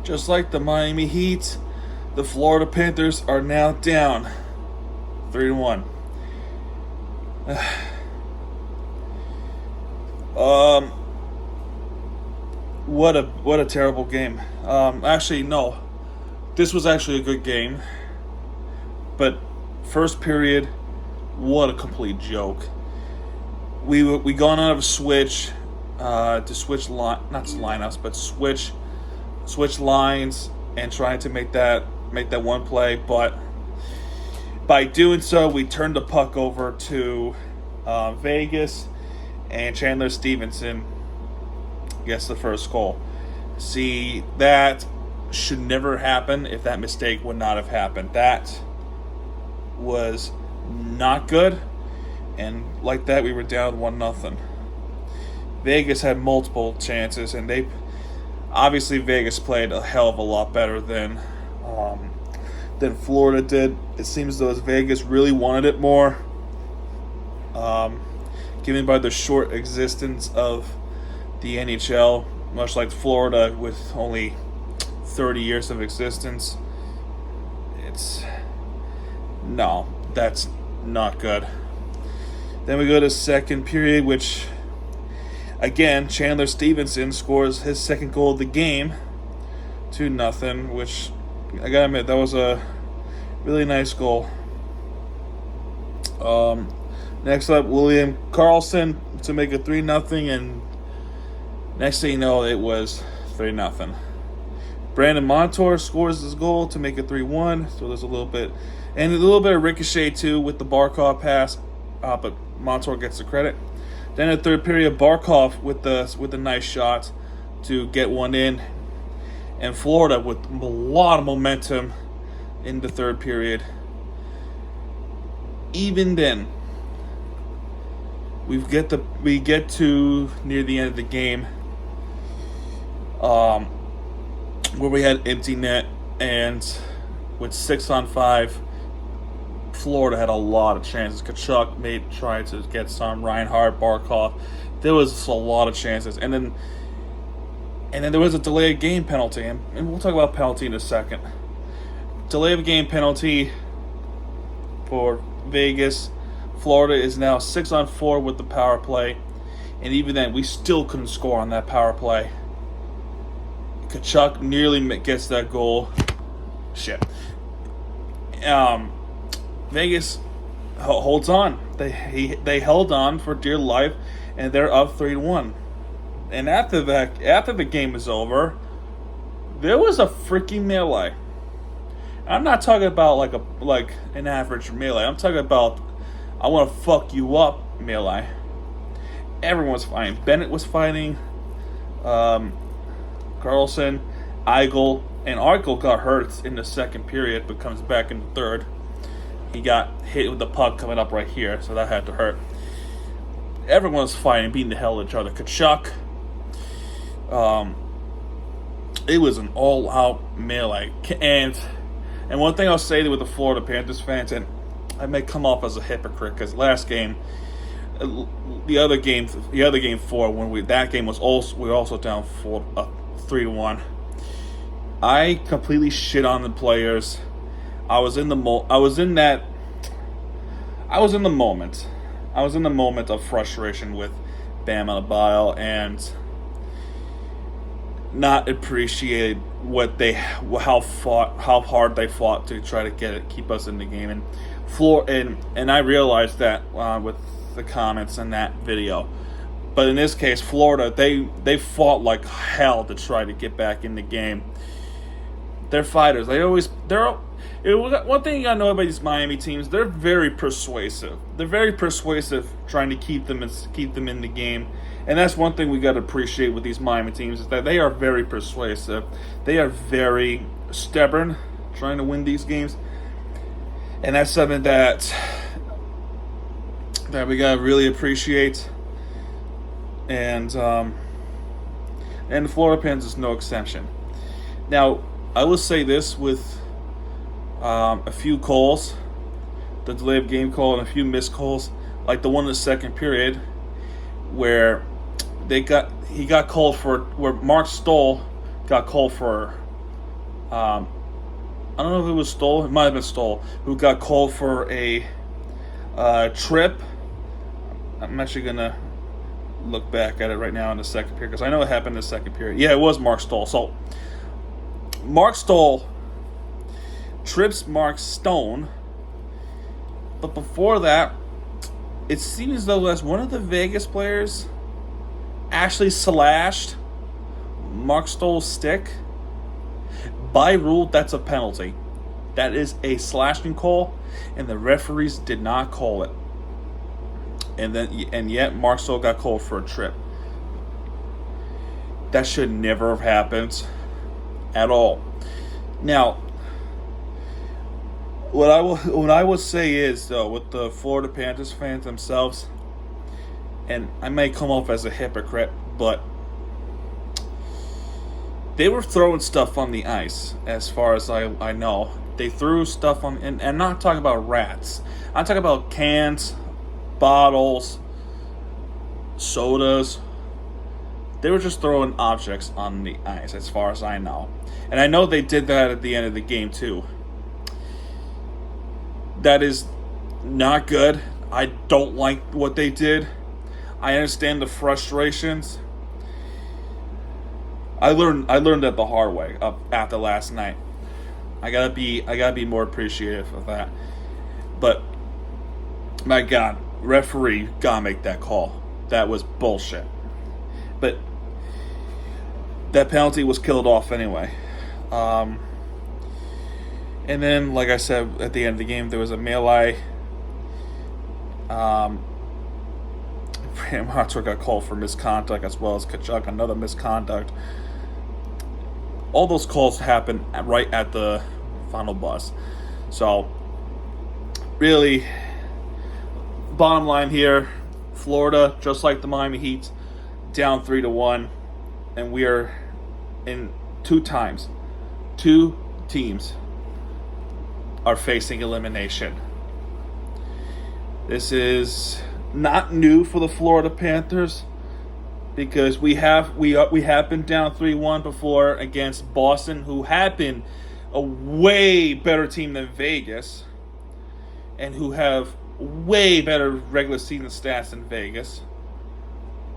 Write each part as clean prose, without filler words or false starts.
Just like the Miami Heat, the Florida Panthers are now down 3-1. What a terrible game. Actually, no. This was actually a good game. But first period, what a complete joke. We gone out of a switch to switch not lineups, but switch lines and trying to make that one play. But by doing so, we turned the puck over to Vegas, and Chandler Stevenson gets the first goal. See, that should never happen if that mistake would not have happened. That was not good, and like that, we were down 1-0. Vegas had multiple chances, and obviously Vegas played a hell of a lot better than Florida did. It seems though as Vegas really wanted it more, given by the short existence of the NHL, much like Florida with only 30 years of existence. That's not good. Then we go to second period, which again, Chandler Stevenson scores his second goal of the game, 2-0, which I gotta admit, that was a really nice goal. Next up, William Karlsson to make it 3-0, and next thing you know, it was 3-0. Brandon Montour scores his goal to make it 3-1, so there's a little bit of ricochet too with the Barkov pass, but Montour gets the credit. Then in the third period, Barkov with the nice shot to get one in, and Florida with a lot of momentum in the third period. Even then, we get to near the end of the game, where we had empty net, and with 6-on-5, Florida had a lot of chances. Kachuk tried to get some. Reinhardt, Barkov. There was a lot of chances, and then there was a delay of game penalty, and we'll talk about penalty in a second. Delay of game penalty for Vegas. Florida is now 6-on-4 with the power play, and even then, we still couldn't score on that power play. Kachuk nearly gets that goal. Shit. Vegas holds on. They held on for dear life, and they're up 3-1. And after the game was over, there was a freaking melee. I'm not talking about like an average melee. I'm talking about I want to fuck you up melee. Everyone was fighting. Bennett was fighting. Carlson, Eichel, and Eichel got hurt in the second period, but comes back in the third. He got hit with the puck coming up right here, so that had to hurt. Everyone was fighting, beating the hell out of each other. Kachuk. It was an all-out melee. And one thing I'll say with the Florida Panthers fans, and I may come off as a hypocrite, because last game, the other game 4, that game was we were also down 3-1. I completely shit on the players. I was in the moment. I was in the moment of frustration with Bam Adebayo, and not appreciated how hard they fought to try to keep us in the game. And I realized that with the comments in that video. But in this case, Florida, they fought like hell to try to get back in the game. They're fighters. One thing you gotta know about these Miami teams, they're very persuasive. They're very persuasive, trying to keep them in the game. And that's one thing we gotta appreciate with these Miami teams, is that they are very persuasive. They are very stubborn, trying to win these games. And that's something that we gotta really appreciate. And the Florida Panthers is no exception. Now, I will say this with a few calls, the delay of game call, and a few missed calls, like the one in the second period, where Mark Stoll got called for I don't know if it was Stoll. It might have been Stoll who got called for a trip. I'm actually gonna look back at it right now in the second period because I know it happened in the second period. Yeah, it was Mark Stoll. So Mark Stoll trips Mark Stone, but before that, it seems as though as one of the Vegas players actually slashed Mark Stoll's stick. By rule, that's a penalty. That is a slashing call, and the referees did not call it. And yet Mark Stoll got called for a trip. That should never have happened at all. Now, what I would say is though, with the Florida Panthers fans themselves, and I may come off as a hypocrite, but they were throwing stuff on the ice, as far as I know. They threw stuff on, and I'm not talking about rats. I'm talking about cans, bottles, sodas. They were just throwing objects on the ice, as far as I know. And I know they did that at the end of the game, too. That is not good. I don't like what they did. I understand the frustrations. I learned that the hard way after last night. I gotta be more appreciative of that. But my God, referee gotta make that call. That was bullshit. But that penalty was killed off anyway. And then, like I said, at the end of the game, there was a melee. Hartford got called for misconduct, as well as Kachuk, another misconduct. All those calls happened right at the final buzz. So, really, bottom line here, Florida, just like the Miami Heat, down 3-1, and we are in two teams are facing elimination. This is not new for the Florida Panthers, because we have been down 3-1 before against Boston, who had been a way better team than Vegas, and who have way better regular season stats than Vegas.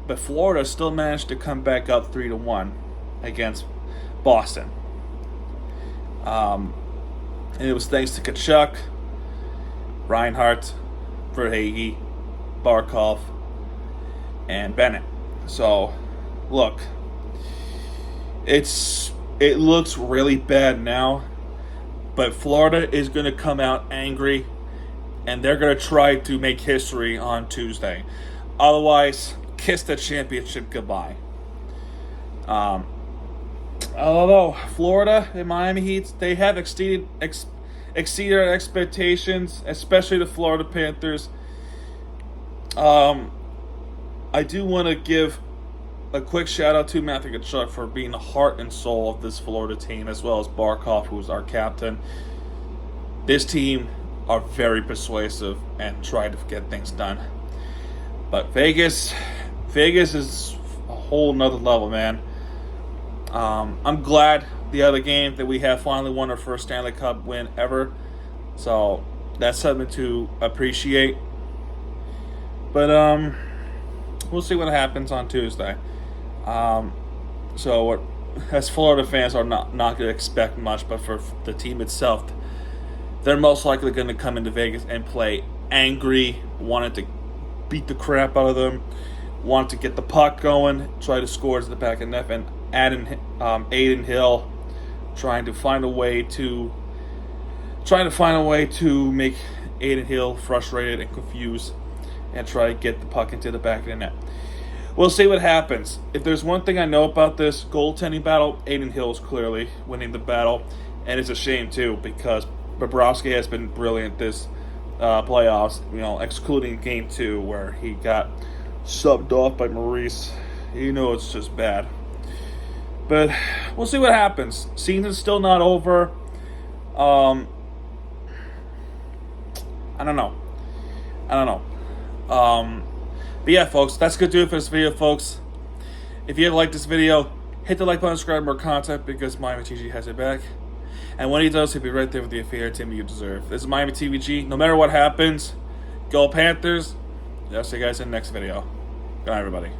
But Florida still managed to come back up 3-1 against Boston. And it was thanks to Kachuk, Reinhart, Verhage, Barkov, and Bennett. So, look, it looks really bad now, but Florida is going to come out angry, and they're going to try to make history on Tuesday. Otherwise, kiss the championship goodbye. Although Florida and Miami Heat, they have exceeded our expectations, especially the Florida Panthers. I do want to give a quick shout out to Matthew Tkachuk for being the heart and soul of this Florida team, as well as Barkov, who's our captain. This team are very persuasive and try to get things done. But Vegas is a whole nother level, man. I'm glad the other game that we have finally won our first Stanley Cup win ever. So that's something to appreciate. But we'll see what happens on Tuesday. As Florida fans are not going to expect much, but for the team itself, they're most likely going to come into Vegas and play angry, wanted to beat the crap out of them, wanted to get the puck going, try to score to the back of the net, and Aiden Hill trying to find a way to make Aiden Hill frustrated and confused and try to get the puck into the back of the net. We'll see what happens. If there's one thing I know about this goaltending battle, Aiden Hill is clearly winning the battle, and it's a shame too, because Bobrovsky has been brilliant this playoffs, excluding Game 2 where he got subbed off by Maurice. It's just bad. But we'll see what happens. Season's still not over. I don't know. But yeah, folks, that's going to do it for this video, folks. If you have liked this video, hit the like button, subscribe for more content, because Miami TG has it back. And when he does, he'll be right there with the fair team you deserve. This is Miami TVG. No matter what happens, go Panthers. I'll see you guys in the next video. Good night, everybody.